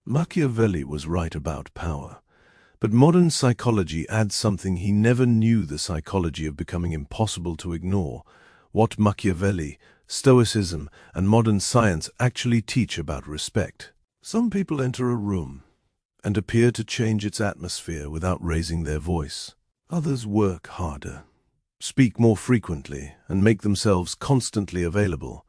Machiavelli was right about power, but modern psychology adds something he never knew: the psychology of becoming impossible to ignore. What Machiavelli, Stoicism, and modern science actually teach about respect. Some people enter a room and appear to change its atmosphere without raising their voice. Others work harder, speak more frequently, and make themselves constantly available,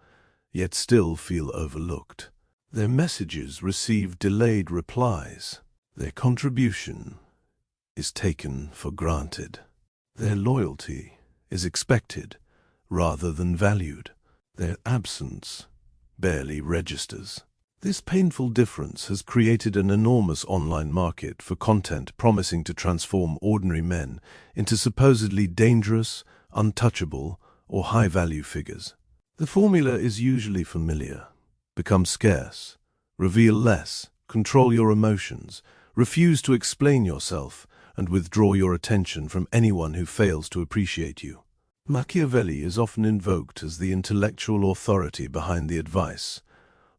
yet still feel overlooked. Their messages receive delayed replies. Their contribution is taken for granted. Their loyalty is expected rather than valued. Their absence barely registers. This painful difference has created an enormous online market for content promising to transform ordinary men into supposedly dangerous, untouchable, or high-value figures. The formula is usually familiar: become scarce, reveal less, control your emotions, refuse to explain yourself, and withdraw your attention from anyone who fails to appreciate you. Machiavelli is often invoked as the intellectual authority behind the advice,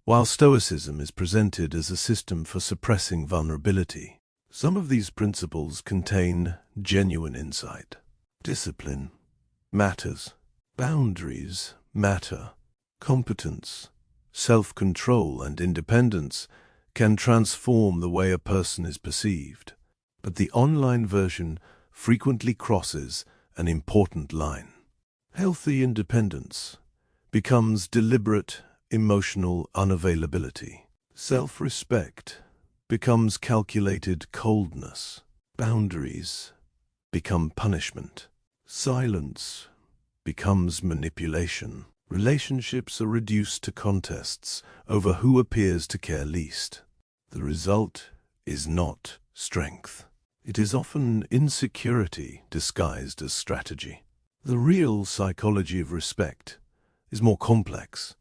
while Stoicism is presented as a system for suppressing vulnerability. Some of these principles contain genuine insight. Discipline matters. Boundaries matter. Competence, self-control, and independence can transform the way a person is perceived. But the online version frequently crosses an important line. Healthy independence becomes deliberate emotional unavailability. Self-respect becomes calculated coldness. Boundaries become punishment. Silence becomes manipulation. Relationships are reduced to contests over who appears to care least. The result is not strength. It is often insecurity disguised as strategy. The real psychology of respect is more complex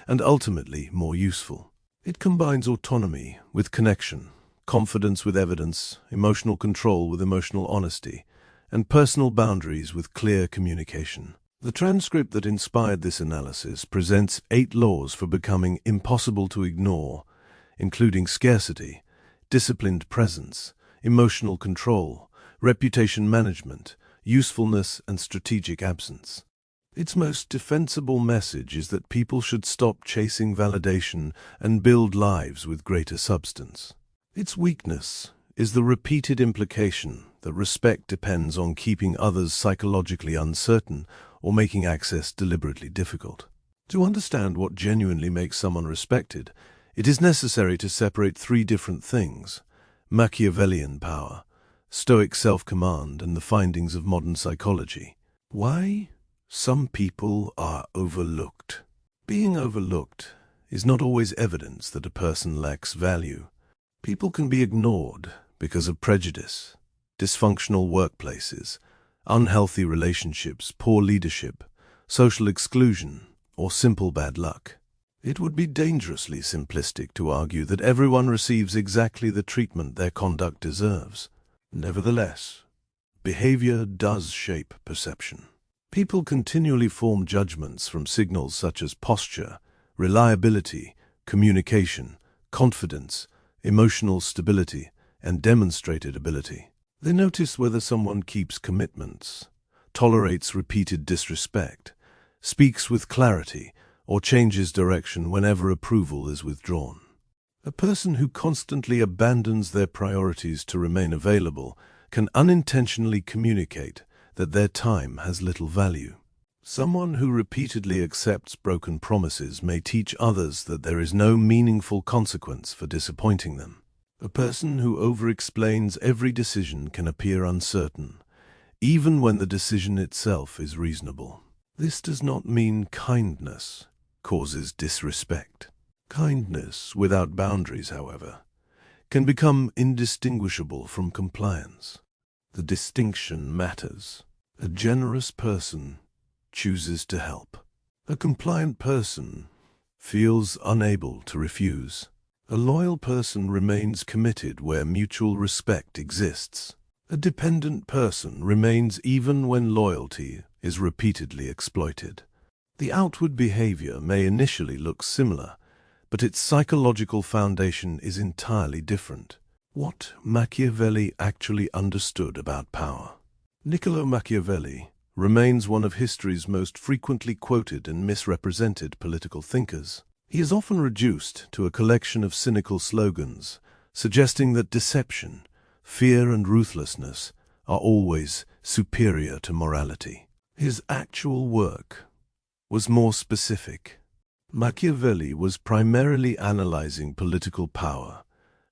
and ultimately more useful. It combines autonomy with connection, confidence with evidence, emotional control with emotional honesty, and personal boundaries with clear communication. The transcript that inspired this analysis presents 8 laws for becoming impossible to ignore, including scarcity, disciplined presence, emotional control, reputation management, usefulness, and strategic absence. Its most defensible message is that people should stop chasing validation and build lives with greater substance. Its weakness is the repeated implication that respect depends on keeping others psychologically uncertain or making access deliberately difficult. To understand what genuinely makes someone respected, it is necessary to separate 3 different things: Machiavellian power, Stoic self-command, and the findings of modern psychology. Why some people are overlooked. Being overlooked is not always evidence that a person lacks value. People can be ignored because of prejudice, dysfunctional workplaces, unhealthy relationships, poor leadership, social exclusion, or simple bad luck. It would be dangerously simplistic to argue that everyone receives exactly the treatment their conduct deserves. Nevertheless, behavior does shape perception. People continually form judgments from signals such as posture, reliability, communication, confidence, emotional stability, and demonstrated ability. They notice whether someone keeps commitments, tolerates repeated disrespect, speaks with clarity, or changes direction whenever approval is withdrawn. A person who constantly abandons their priorities to remain available can unintentionally communicate that their time has little value. Someone who repeatedly accepts broken promises may teach others that there is no meaningful consequence for disappointing them. A person who over-explains every decision can appear uncertain, even when the decision itself is reasonable. This does not mean kindness causes disrespect. Kindness without boundaries, however, can become indistinguishable from compliance. The distinction matters. A generous person chooses to help. A compliant person feels unable to refuse. A loyal person remains committed where mutual respect exists. A dependent person remains even when loyalty is repeatedly exploited. The outward behavior may initially look similar, but its psychological foundation is entirely different. What Machiavelli actually understood about power. Niccolò Machiavelli remains one of history's most frequently quoted and misrepresented political thinkers. He is often reduced to a collection of cynical slogans, suggesting that deception, fear, and ruthlessness are always superior to morality. His actual work was more specific. Machiavelli was primarily analyzing political power,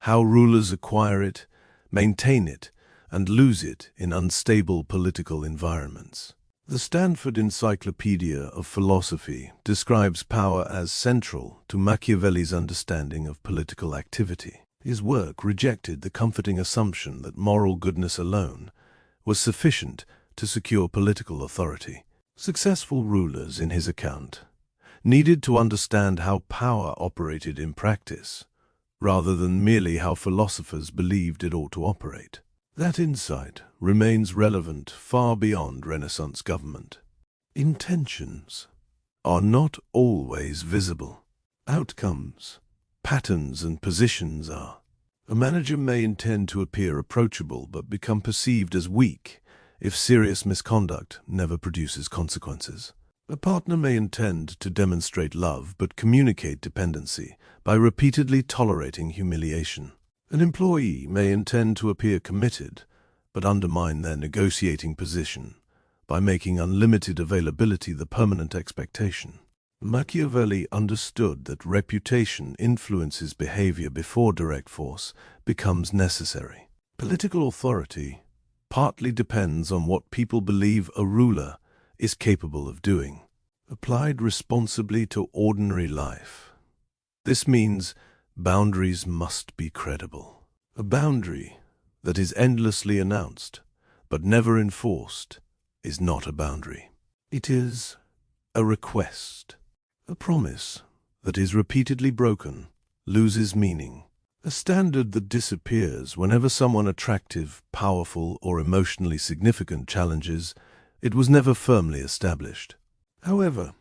how rulers acquire it, maintain it, and lose it in unstable political environments. The Stanford Encyclopedia of Philosophy describes power as central to Machiavelli's understanding of political activity. His work rejected the comforting assumption that moral goodness alone was sufficient to secure political authority. Successful rulers, in his account, needed to understand how power operated in practice, rather than merely how philosophers believed it ought to operate. That insight remains relevant far beyond Renaissance government. Intentions are not always visible. Outcomes, patterns, and positions are. A manager may intend to appear approachable but become perceived as weak if serious misconduct never produces consequences. A partner may intend to demonstrate love but communicate dependency by repeatedly tolerating humiliation. An employee may intend to appear committed but undermine their negotiating position by making unlimited availability the permanent expectation. Machiavelli understood that reputation influences behavior before direct force becomes necessary. Political authority partly depends on what people believe a ruler is capable of doing. Applied responsibly to ordinary life, this means boundaries must be credible. A boundary that is endlessly announced but never enforced is not a boundary. It is a request. A promise that is repeatedly broken loses meaning. A standard that disappears whenever someone attractive, powerful, or emotionally significant challenges it was never firmly established. However,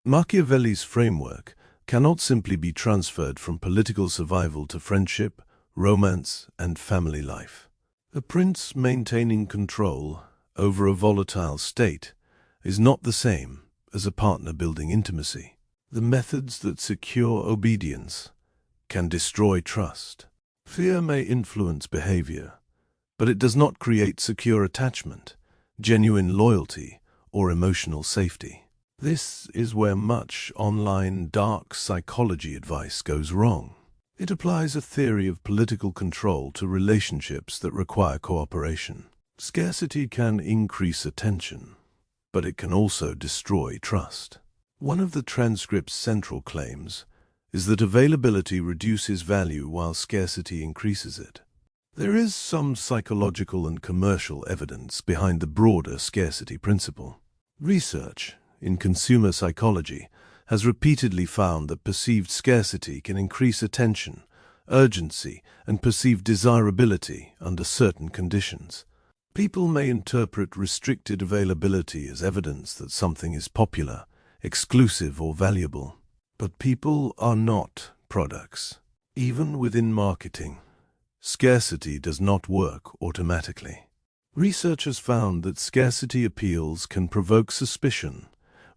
Machiavelli's framework cannot simply be transferred from political survival to friendship, romance, and family life. A prince maintaining control over a volatile state is not the same as a partner building intimacy. The methods that secure obedience can destroy trust. Fear may influence behavior, but it does not create secure attachment, genuine loyalty, or emotional safety. This is where much online dark psychology advice goes wrong. It applies a theory of political control to relationships that require cooperation. Scarcity can increase attention, but it can also destroy trust. One of the transcript's central claims is that availability reduces value while scarcity increases it. There is some psychological and commercial evidence behind the broader scarcity principle. Research in consumer psychology has repeatedly found that perceived scarcity can increase attention, urgency, and perceived desirability under certain conditions. People may interpret restricted availability as evidence that something is popular, exclusive, or valuable. But people are not products. Even within marketing, scarcity does not work automatically. Researchers found that scarcity appeals can provoke suspicion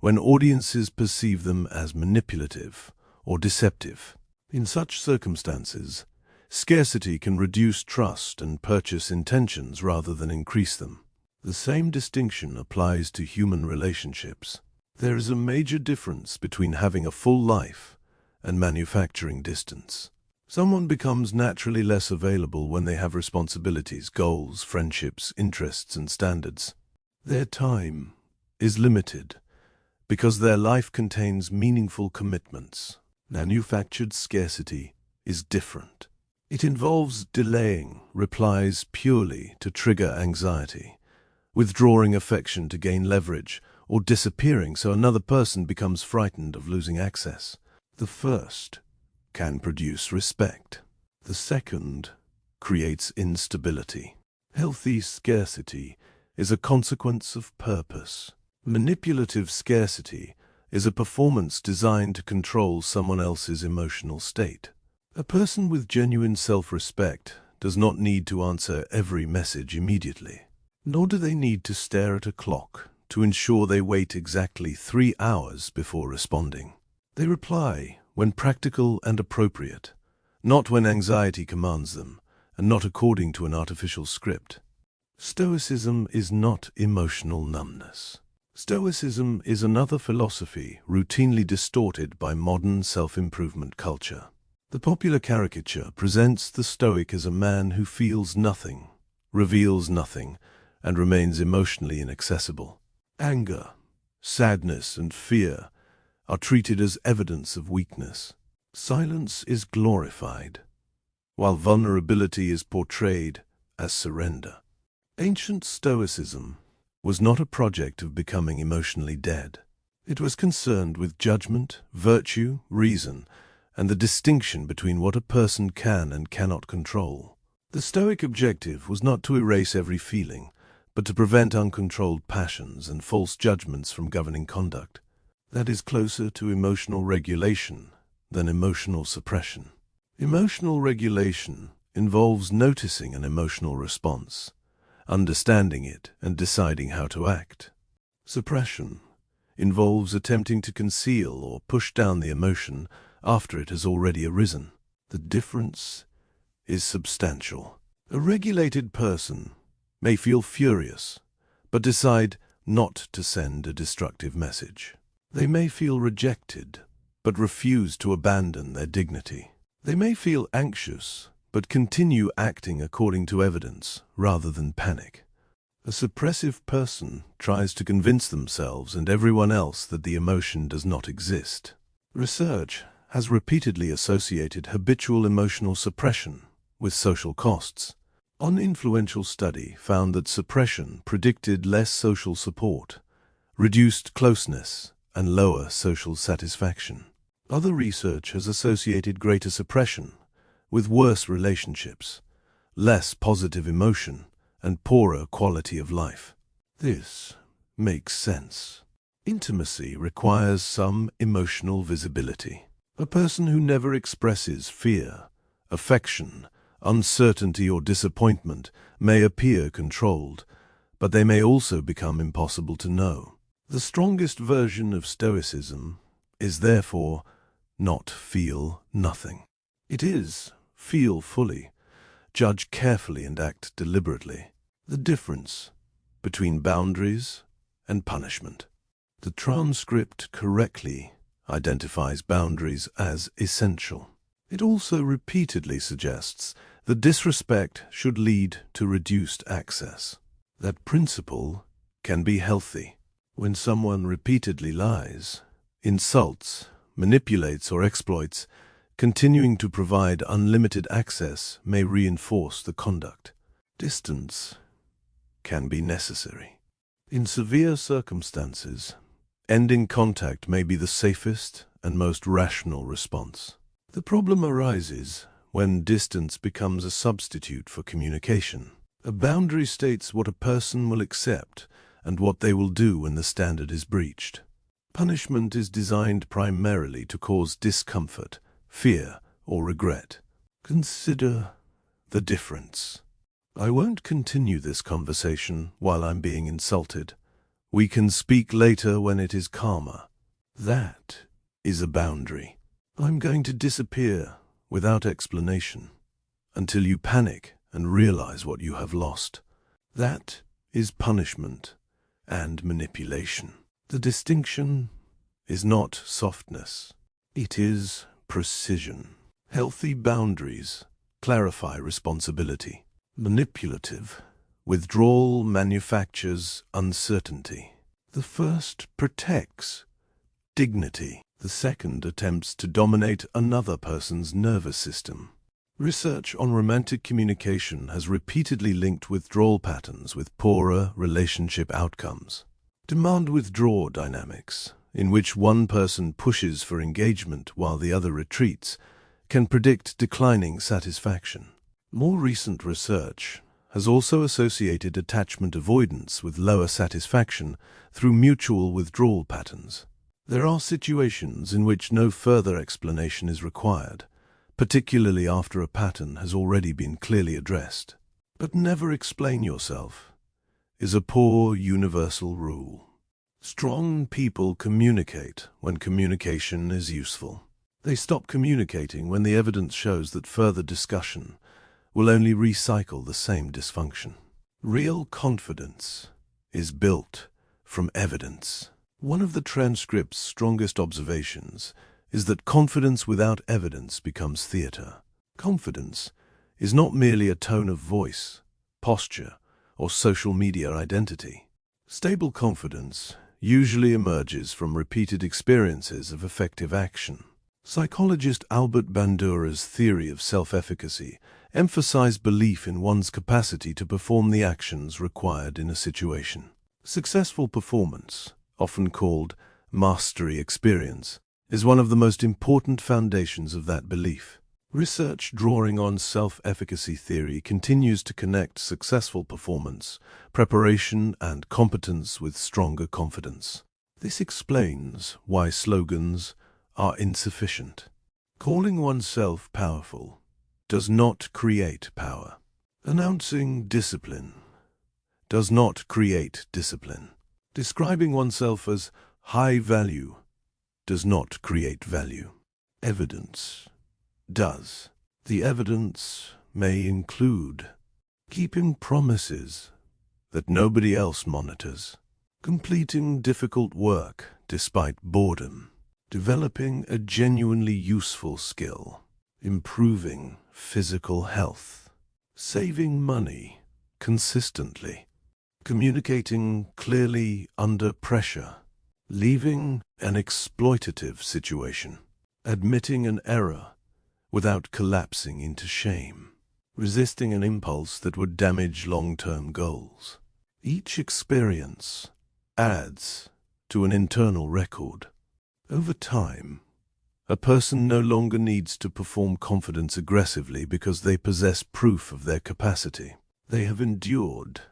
when audiences perceive them as manipulative or deceptive. In such circumstances, scarcity can reduce trust and purchase intentions rather than increase them. The same distinction applies to human relationships. There is a major difference between having a full life and manufacturing distance. Someone becomes naturally less available when they have responsibilities, goals, friendships, interests, and standards. Their time is limited because their life contains meaningful commitments. Manufactured scarcity is different. It involves delaying replies purely to trigger anxiety, withdrawing affection to gain leverage, or disappearing so another person becomes frightened of losing access. The first can produce respect. The second creates instability. Healthy scarcity is a consequence of purpose. Manipulative scarcity is a performance designed to control someone else's emotional state. A person with genuine self-respect does not need to answer every message immediately, nor do they need to stare at a clock to ensure they wait exactly 3 hours before responding. They reply when practical and appropriate, not when anxiety commands them, and not according to an artificial script. Stoicism is not emotional numbness. Stoicism is another philosophy routinely distorted by modern self-improvement culture. The popular caricature presents the Stoic as a man who feels nothing, reveals nothing, and remains emotionally inaccessible. Anger, sadness, and fear are treated as evidence of weakness. Silence is glorified, while vulnerability is portrayed as surrender. Ancient Stoicism was not a project of becoming emotionally dead. It was concerned with judgment, virtue, reason, and the distinction between what a person can and cannot control. The Stoic objective was not to erase every feeling, but to prevent uncontrolled passions and false judgments from governing conduct. That is closer to emotional regulation than emotional suppression. Emotional regulation involves noticing an emotional response, understanding it, and deciding how to act. Suppression involves attempting to conceal or push down the emotion after it has already arisen. The difference is substantial. A regulated person may feel furious, but decide not to send a destructive message. They may feel rejected, but refuse to abandon their dignity. They may feel anxious, but continue acting according to evidence rather than panic. A suppressive person tries to convince themselves and everyone else that the emotion does not exist. Research has repeatedly associated habitual emotional suppression with social costs. An influential study found that suppression predicted less social support, reduced closeness, and lower social satisfaction. Other research has associated greater suppression with worse relationships, less positive emotion, and poorer quality of life. This makes sense. Intimacy requires some emotional visibility. A person who never expresses fear, affection, uncertainty, or disappointment may appear controlled, but they may also become impossible to know. The strongest version of Stoicism is therefore not feel nothing. It is feel fully, judge carefully, and act deliberately. The difference between boundaries and punishment. The transcript correctly identifies boundaries as essential. It also repeatedly suggests that disrespect should lead to reduced access. That principle can be healthy. When someone repeatedly lies, insults, manipulates, or exploits, continuing to provide unlimited access may reinforce the conduct. Distance can be necessary. In severe circumstances, ending contact may be the safest and most rational response. The problem arises when distance becomes a substitute for communication. A boundary states what a person will accept and what they will do when the standard is breached. Punishment is designed primarily to cause discomfort, fear, or regret. Consider the difference. I won't continue this conversation while I'm being insulted. We can speak later when it is calmer. That is a boundary. I'm going to disappear without explanation until you panic and realize what you have lost. That is punishment and manipulation. The distinction is not softness. It is precision. Healthy boundaries clarify responsibility. Manipulative withdrawal manufactures uncertainty. The first protects dignity. The second attempts to dominate another person's nervous system. Research on romantic communication has repeatedly linked withdrawal patterns with poorer relationship outcomes. Demand-withdraw dynamics, in which one person pushes for engagement while the other retreats, can predict declining satisfaction. More recent research has also associated attachment avoidance with lower satisfaction through mutual withdrawal patterns. There are situations in which no further explanation is required, particularly after a pattern has already been clearly addressed. But never explain yourself is a poor universal rule. Strong people communicate when communication is useful. They stop communicating when the evidence shows that further discussion will only recycle the same dysfunction. Real confidence is built from evidence. One of the transcript's strongest observations is that confidence without evidence becomes theatre. Confidence is not merely a tone of voice, posture, or social media identity. Stable confidence usually emerges from repeated experiences of effective action. Psychologist Albert Bandura's theory of self-efficacy emphasized belief in one's capacity to perform the actions required in a situation. Successful performance, often called mastery experience, is one of the most important foundations of that belief. Research drawing on self-efficacy theory continues to connect successful performance, preparation, and competence with stronger confidence. This explains why slogans are insufficient. Calling oneself powerful does not create power. Announcing discipline does not create discipline. Describing oneself as high value does not create value. Evidence does. The evidence may include keeping promises that nobody else monitors, completing difficult work despite boredom, developing a genuinely useful skill, improving physical health, saving money consistently, communicating clearly under pressure, leaving an exploitative situation, admitting an error without collapsing into shame, resisting an impulse that would damage long-term goals. Each experience adds to an internal record. Over time, a person no longer needs to perform confidence aggressively because they possess proof of their capacity. They have endured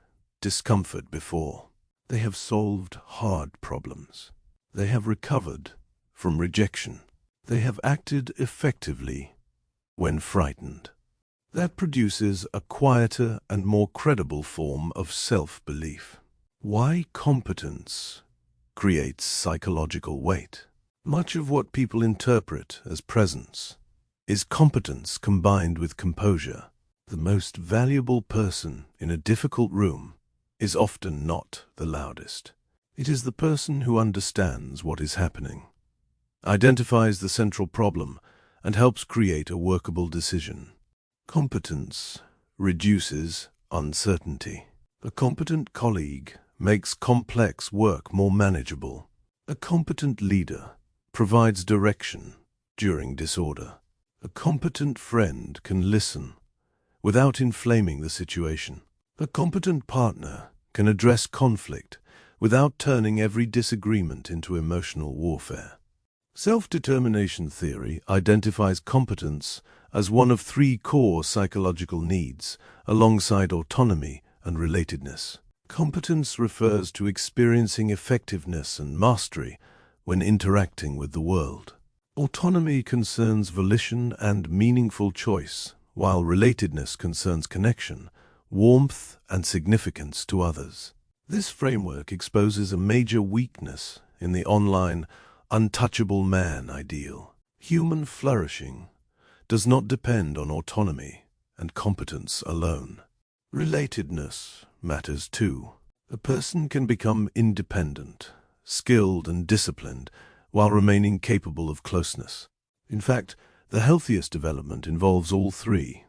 discomfort before. They have solved hard problems. They have recovered from rejection. They have acted effectively when frightened. That produces a quieter and more credible form of self-belief. Why competence creates psychological weight? Much of what people interpret as presence is competence combined with composure. The most valuable person in a difficult room is often not the loudest. It is the person who understands what is happening, identifies the central problem, and helps create a workable decision. Competence reduces uncertainty. A competent colleague makes complex work more manageable. A competent leader provides direction during disorder. A competent friend can listen without inflaming the situation. A competent partner can address conflict without turning every disagreement into emotional warfare. Self-determination theory identifies competence as one of three core psychological needs, alongside autonomy and relatedness. Competence refers to experiencing effectiveness and mastery when interacting with the world. Autonomy concerns volition and meaningful choice, while relatedness concerns connection, warmth, and significance to others. This framework exposes a major weakness in the online untouchable man ideal. Human flourishing does not depend on autonomy and competence alone. Relatedness matters too. A person can become independent, skilled, and disciplined while remaining capable of closeness. In fact, the healthiest development involves all three: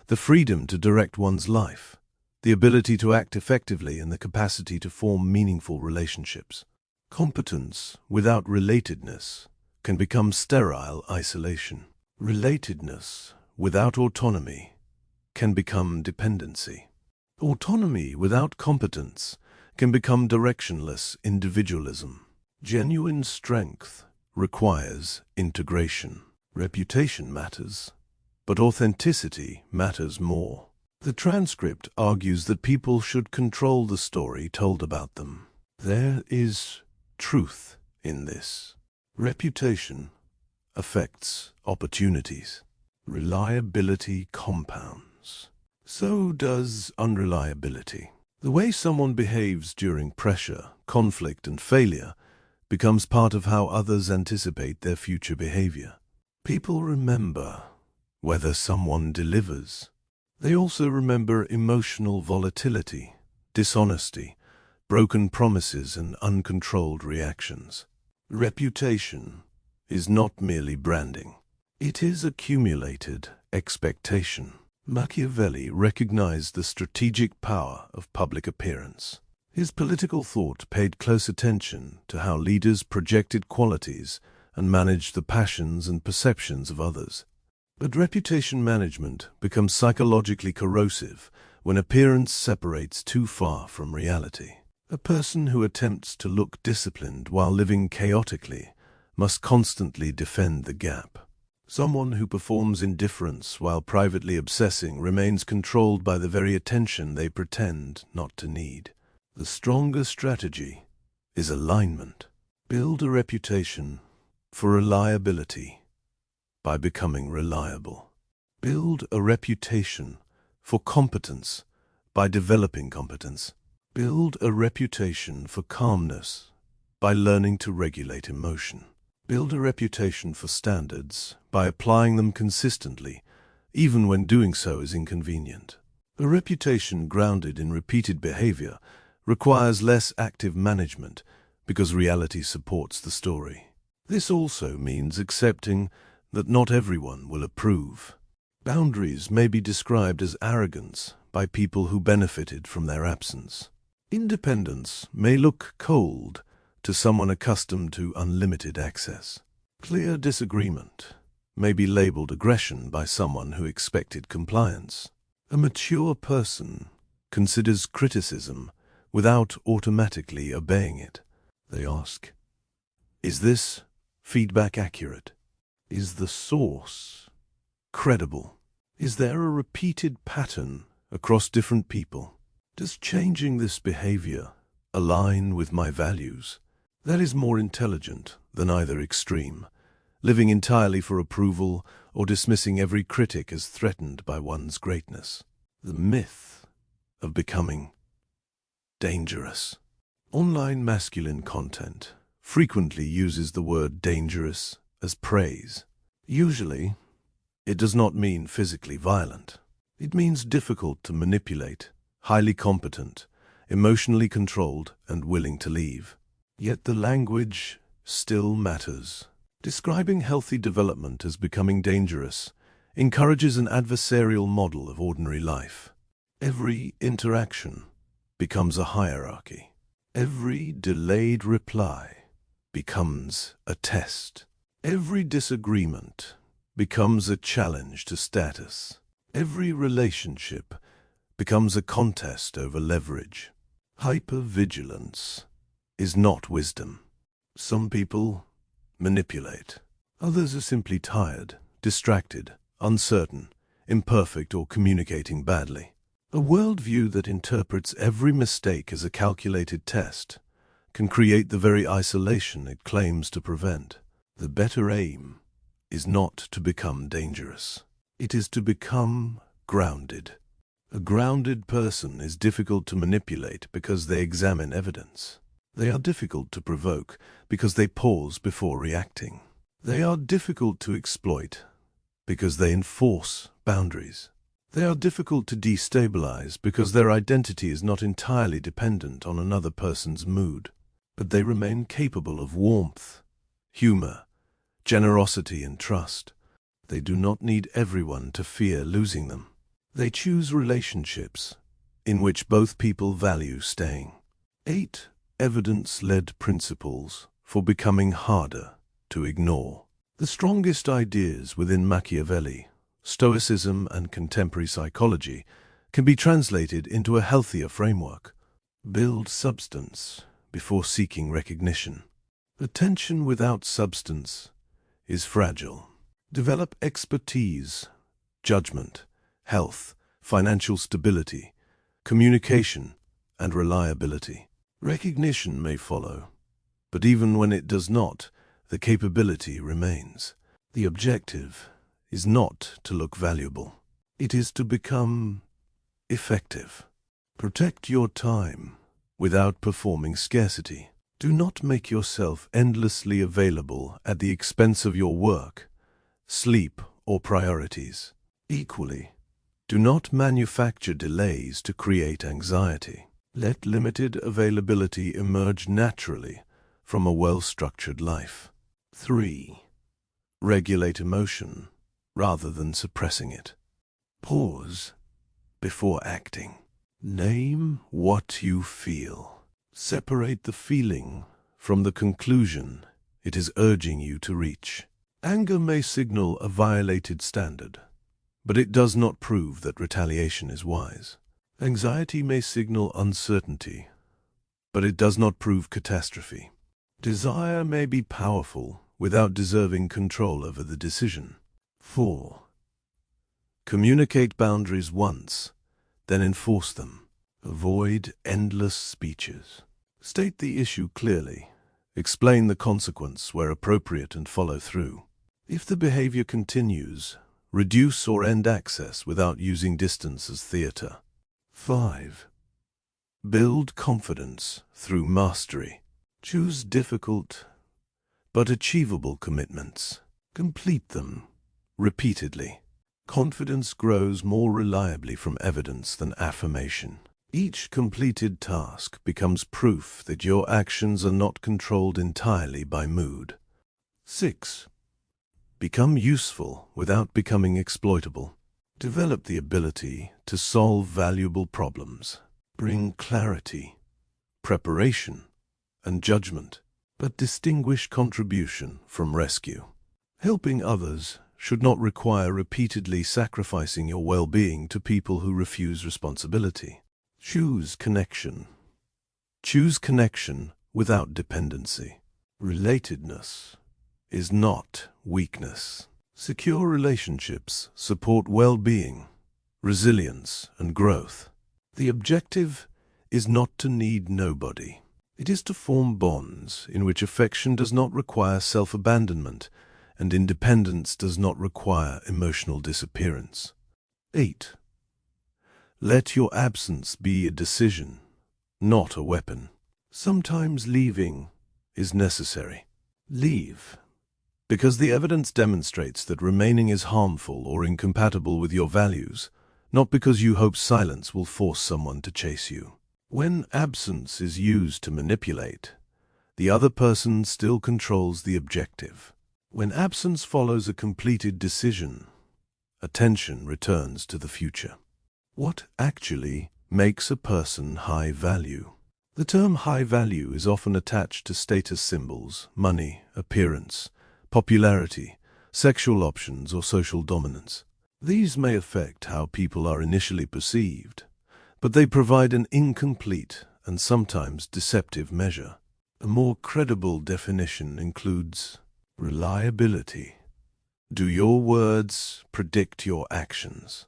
the freedom to direct one's life, the ability to act effectively, and the capacity to form meaningful relationships. Competence without relatedness can become sterile isolation. Relatedness without autonomy can become dependency. Autonomy without competence can become directionless individualism. Genuine strength requires integration. Reputation matters, but authenticity matters more. The transcript argues that people should control the story told about them. There is truth in this. Reputation affects opportunities. Reliability compounds. So does unreliability. The way someone behaves during pressure, conflict, and failure becomes part of how others anticipate their future behavior. People remember whether someone delivers. They also remember emotional volatility, dishonesty, broken promises, and uncontrolled reactions. Reputation is not merely branding. It is accumulated expectation. Machiavelli recognized the strategic power of public appearance. His political thought paid close attention to how leaders projected qualities and managed the passions and perceptions of others. But reputation management becomes psychologically corrosive when appearance separates too far from reality. A person who attempts to look disciplined while living chaotically must constantly defend the gap. Someone who performs indifference while privately obsessing remains controlled by the very attention they pretend not to need. The stronger strategy is alignment. Build a reputation for reliability by becoming reliable. Build a reputation for competence by developing competence. Build a reputation for calmness by learning to regulate emotion. Build a reputation for standards by applying them consistently, even when doing so is inconvenient. A reputation grounded in repeated behavior requires less active management because reality supports the story. This also means accepting that not everyone will approve. Boundaries may be described as arrogance by people who benefited from their absence. Independence may look cold to someone accustomed to unlimited access. Clear disagreement may be labeled aggression by someone who expected compliance. A mature person considers criticism without automatically obeying it. They ask, is this feedback accurate? Is the source credible? Is there a repeated pattern across different people? Does changing this behavior align with my values? That is more intelligent than either extreme, living entirely for approval or dismissing every critic as threatened by one's greatness. The myth of becoming dangerous. Online masculine content frequently uses the word dangerous as praise. Usually, it does not mean physically violent. It means difficult to manipulate, highly competent, emotionally controlled, and willing to leave. Yet the language still matters. Describing healthy development as becoming dangerous encourages an adversarial model of ordinary life. Every interaction becomes a hierarchy. Every delayed reply becomes a test. Every disagreement becomes a challenge to status. Every relationship becomes a contest over leverage. Hypervigilance is not wisdom. Some people manipulate. Others are simply tired, distracted, uncertain, imperfect, or communicating badly. A worldview that interprets every mistake as a calculated test can create the very isolation it claims to prevent. The better aim is not to become dangerous. It is to become grounded. A grounded person is difficult to manipulate because they examine evidence. They are difficult to provoke because they pause before reacting. They are difficult to exploit because they enforce boundaries. They are difficult to destabilize because their identity is not entirely dependent on another person's mood. But they remain capable of warmth, humor, generosity, and trust. They do not need everyone to fear losing them. They choose relationships in which both people value staying. 8 evidence-led principles for becoming harder to ignore. The strongest ideas within Machiavelli, Stoicism, and contemporary psychology can be translated into a healthier framework. Build substance before seeking recognition. Attention without substance is fragile. Develop expertise, judgment, health, financial stability, communication, and reliability. Recognition may follow, but even when it does not, the capability remains. The objective is not to look valuable. It is to become effective. Protect your time without performing scarcity. Do not make yourself endlessly available at the expense of your work, sleep, or priorities. Equally, do not manufacture delays to create anxiety. Let limited availability emerge naturally from a well-structured life. 3. Regulate emotion rather than suppressing it. Pause before acting. Name what you feel. Separate the feeling from the conclusion it is urging you to reach. Anger may signal a violated standard, but it does not prove that retaliation is wise. Anxiety may signal uncertainty, but it does not prove catastrophe. Desire may be powerful without deserving control over the decision. 4. Communicate boundaries once, then enforce them. Avoid endless speeches. State the issue clearly. Explain the consequence where appropriate and follow through. If the behavior continues, reduce or end access without using distance as theater. 5. Build confidence through mastery. Choose difficult but achievable commitments. Complete them repeatedly. Confidence grows more reliably from evidence than affirmation. Each completed task becomes proof that your actions are not controlled entirely by mood. 6. Become useful without becoming exploitable. Develop the ability to solve valuable problems. Bring clarity, preparation, and judgment, but distinguish contribution from rescue. Helping others should not require repeatedly sacrificing your well-being to people who refuse responsibility. Choose connection. Choose connection without dependency. Relatedness is not weakness. Secure relationships support well-being, resilience, and growth. The objective is not to need nobody. It is to form bonds in which affection does not require self-abandonment and independence does not require emotional disappearance. 8. Let your absence be a decision, not a weapon. Sometimes leaving is necessary. Leave, because the evidence demonstrates that remaining is harmful or incompatible with your values, not because you hope silence will force someone to chase you. When absence is used to manipulate, the other person still controls the objective. When absence follows a completed decision, attention returns to the future. What actually makes a person high value? The term high value is often attached to status symbols, money, appearance, popularity, sexual options, or social dominance. These may affect how people are initially perceived, but they provide an incomplete and sometimes deceptive measure. A more credible definition includes reliability. Do your words predict your actions?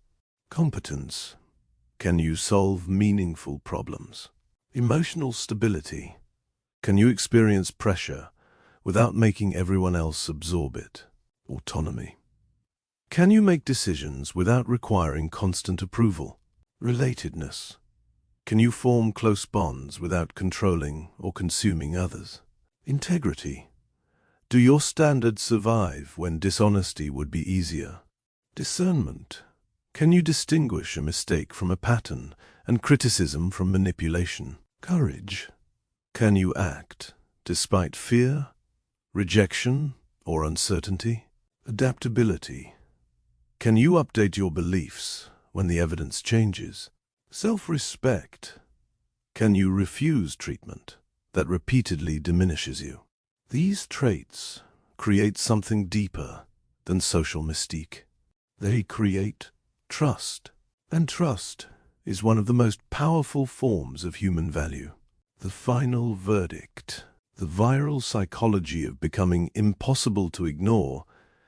Competence. Can you solve meaningful problems? Emotional stability. Can you experience pressure without making everyone else absorb it? Autonomy. Can you make decisions without requiring constant approval? Relatedness. Can you form close bonds without controlling or consuming others? Integrity. Do your standards survive when dishonesty would be easier? Discernment. Can you distinguish a mistake from a pattern and criticism from manipulation? Courage. Can you act despite fear, rejection, or uncertainty? Adaptability. Can you update your beliefs when the evidence changes? Self-respect. Can you refuse treatment that repeatedly diminishes you? These traits create something deeper than social mystique. They create trust, and trust is one of the most powerful forms of human value. The final verdict. The viral psychology of becoming impossible to ignore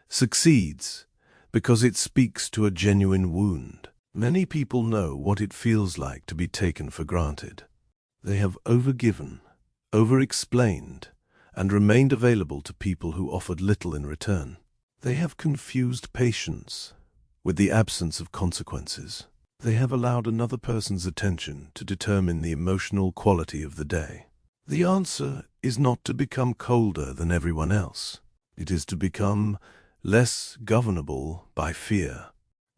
succeeds because it speaks to a genuine wound. Many people know what it feels like to be taken for granted. They have overgiven, over-explained, and remained available to people who offered little in return. They have confused patience with the absence of consequences. They have allowed another person's attention to determine the emotional quality of the day. The answer is not to become colder than everyone else. It is to become less governable by fear.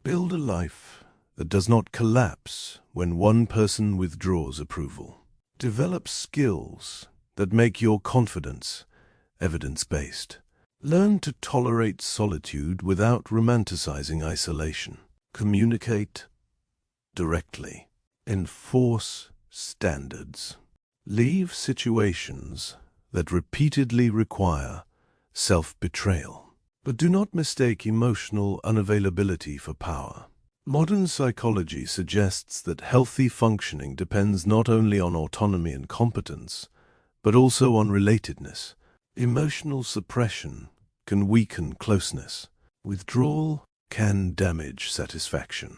Build a life that does not collapse when one person withdraws approval. Develop skills that make your confidence evidence-based. Learn to tolerate solitude without romanticizing isolation. Communicate directly. Enforce standards. Leave situations that repeatedly require self-betrayal. But do not mistake emotional unavailability for power. Modern psychology suggests that healthy functioning depends not only on autonomy and competence, but also on relatedness. Emotional suppression can weaken closeness. Withdrawal can damage satisfaction.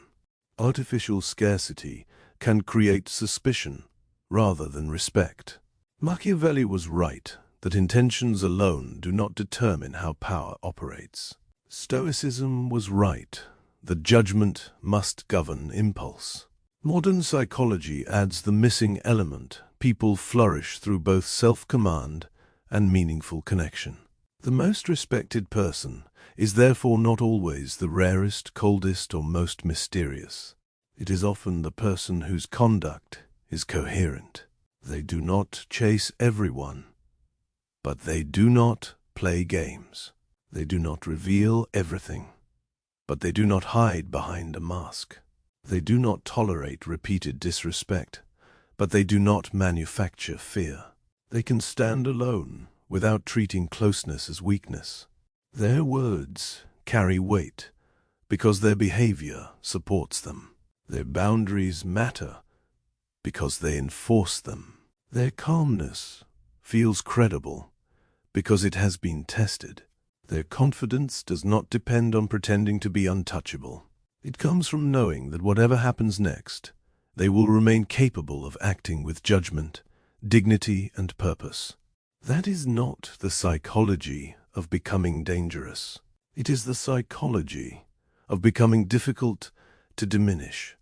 Artificial scarcity can create suspicion rather than respect. Machiavelli was right that intentions alone do not determine how power operates. Stoicism was right that judgment must govern impulse. Modern psychology adds the missing element. People flourish through both self-command and meaningful connection. The most respected person is therefore not always the rarest, coldest, or most mysterious. It is often the person whose conduct is coherent. They do not chase everyone, but they do not play games. They do not reveal everything, but they do not hide behind a mask. They do not tolerate repeated disrespect, but they do not manufacture fear. They can stand alone without treating closeness as weakness. Their words carry weight because their behavior supports them. Their boundaries matter because they enforce them. Their calmness feels credible because it has been tested. Their confidence does not depend on pretending to be untouchable. It comes from knowing that whatever happens next, they will remain capable of acting with judgment, dignity, and purpose. That is not the psychology of becoming dangerous. It is the psychology of becoming difficult to diminish.